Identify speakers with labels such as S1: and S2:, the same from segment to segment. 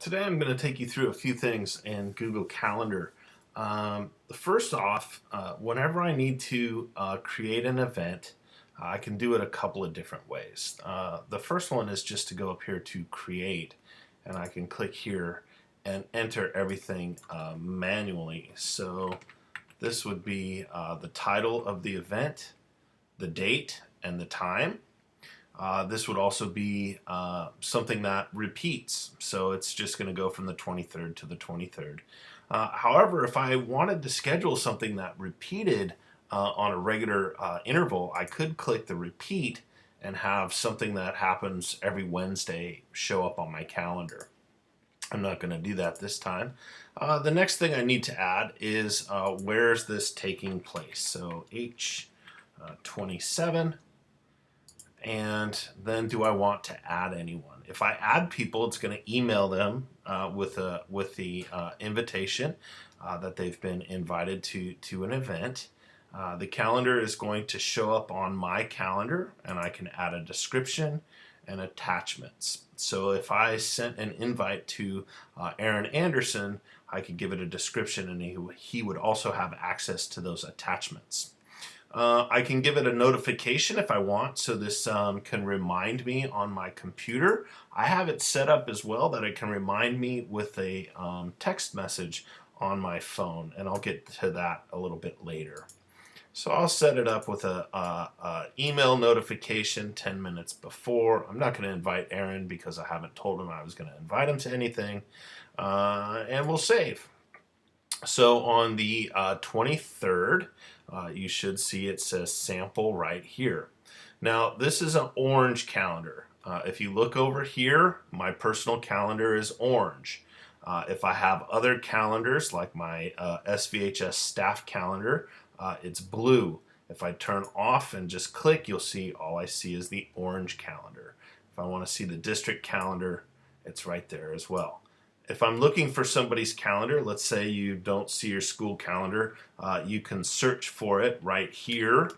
S1: Today I'm going to take you through a few things in Google Calendar. First off, whenever I need to create an event, I can do it a couple of different ways. The first one is just to go up here to create, and I can click here and enter everything manually. So this would be the title of the event, the date, and the time. This would also be something that repeats, so it's just going to go from the 23rd to the 23rd. However, if I wanted to schedule something that repeated on a regular interval, I could click the repeat and have something that happens every Wednesday show up on my calendar. I'm not going to do that this time. The next thing I need to add is where's this taking place? So H27. And then do I want to add anyone? If I add people, it's going to email them with the invitation that they've been invited to an event. The calendar is going to show up on my calendar, and I can add a description and attachments. So if I sent an invite to Aaron Anderson, I could give it a description, and he would also have access to those attachments. I can give it a notification if I want, so this can remind me on my computer. I have it set up as well that it can remind me with a text message on my phone, and I'll get to that a little bit later. So I'll set it up with a email notification 10 minutes before. I'm not going to invite Aaron because I haven't told him I was going to invite him to anything, and we'll save. So on the 23rd, you should see it says sample right here. Now this is an orange calendar. If you look over here, my personal calendar is orange. If I have other calendars like my SVHS staff calendar, it's blue. If I turn off and just click, you'll see all I see is the orange calendar. If I want to see the district calendar, it's right there as well. If I'm looking for somebody's calendar, let's say you don't see your school calendar, you can search for it right here,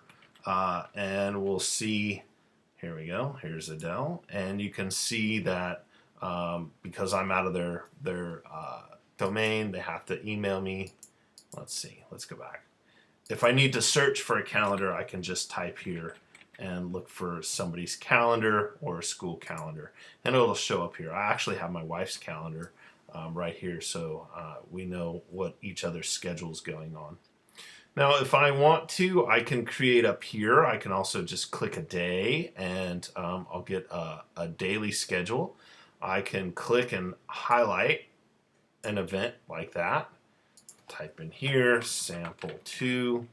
S1: and we'll see, here we go, here's Adele, and you can see that because I'm out of their domain, they have to email me. Let's see, let's go back. If I need to search for a calendar, I can just type here and look for somebody's calendar or a school calendar, and it'll show up here. I actually have my wife's calendar right here, so we know what each other's schedule is going on. Now, if I want to, I can create up here. I can also just click a day, and I'll get a daily schedule. I can click and highlight an event like that. Type in here, sample 2,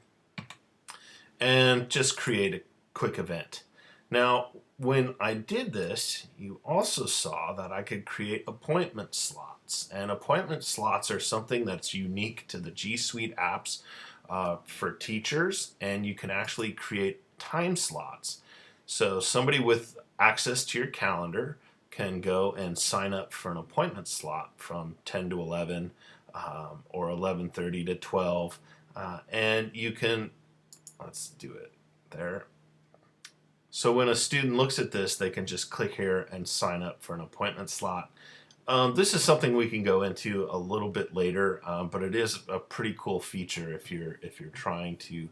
S1: and just create a quick event. Now, when I did this, you also saw that I could create appointment slots. And appointment slots are something that's unique to the G Suite apps for teachers, and you can actually create time slots. So somebody with access to your calendar can go and sign up for an appointment slot from 10 to 11 or 11:30 to 12, and you can, let's do it there. So when a student looks at this, they can just click here and sign up for an appointment slot. This is something we can go into a little bit later, but it is a pretty cool feature if you're trying to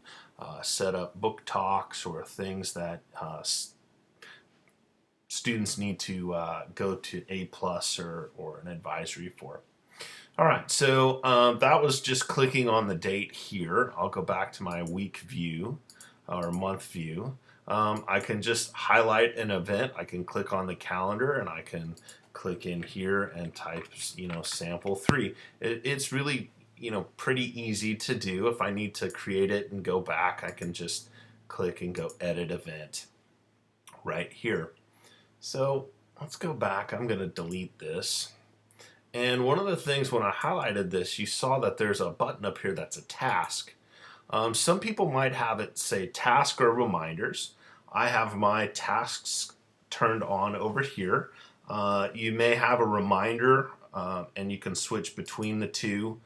S1: set up book talks or things that students need to go to A+ or an advisory for. All right, so that was just clicking on the date here. I'll go back to my week view or month view. I can just highlight an event. I can click on the calendar, and I can click in here and type, sample 3. It's really, pretty easy to do. If I need to create it and go back, I can just click and go edit event right here. So let's go back. I'm going to delete this. And one of the things when I highlighted this, you saw that there's a button up here that's a task. Some people might have it say task or reminders. I have my tasks turned on over here. You may have a reminder, and you can switch between the two,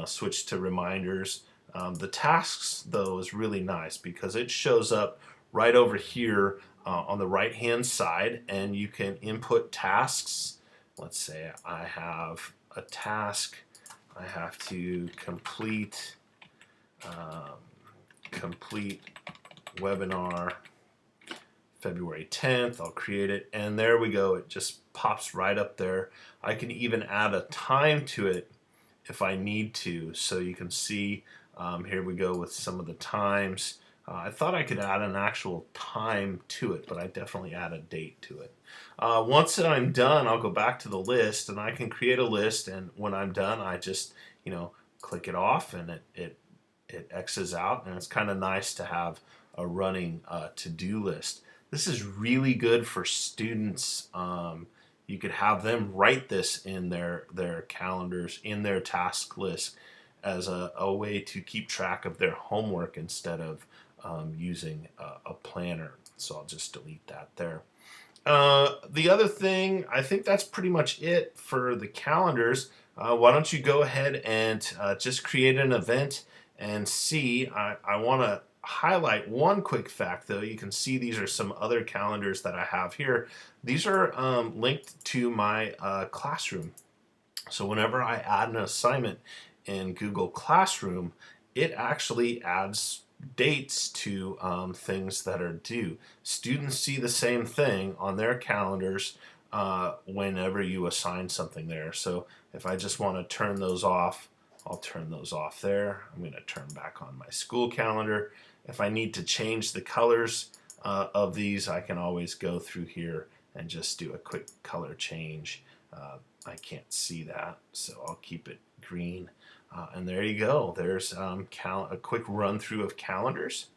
S1: switch to reminders. The tasks, though, is really nice because it shows up right over here on the right-hand side, and you can input tasks let's say I have a task I have to complete, complete webinar February 10th. I'll create it, and there we go. It just pops right up there. I can even add a time to it if I need to, so you can see, here we go with some of the times. I thought I could add an actual time to it, but I definitely add a date to it. Once I'm done, I'll go back to the list, and I can create a list, and when I'm done, I just, click it off, and it X's out, and it's kind of nice to have a running to-do list. This is really good for students. You could have them write this in their calendars, in their task list, as a way to keep track of their homework instead of using a planner. So I'll just delete that there. The other thing, I think that's pretty much it for the calendars. Why don't you go ahead and just create an event and see. I want to highlight one quick fact, though. You can see these are some other calendars that I have here. These are linked to my Classroom. So whenever I add an assignment in Google Classroom, it actually adds dates to things that are due. Students see the same thing on their calendars whenever you assign something there. So if I just want to turn those off, I'll turn those off there. I'm going to turn back on my school calendar. If I need to change the colors of these, I can always go through here and just do a quick color change. I can't see that, so I'll keep it green. And there you go. There's a quick run through of calendars.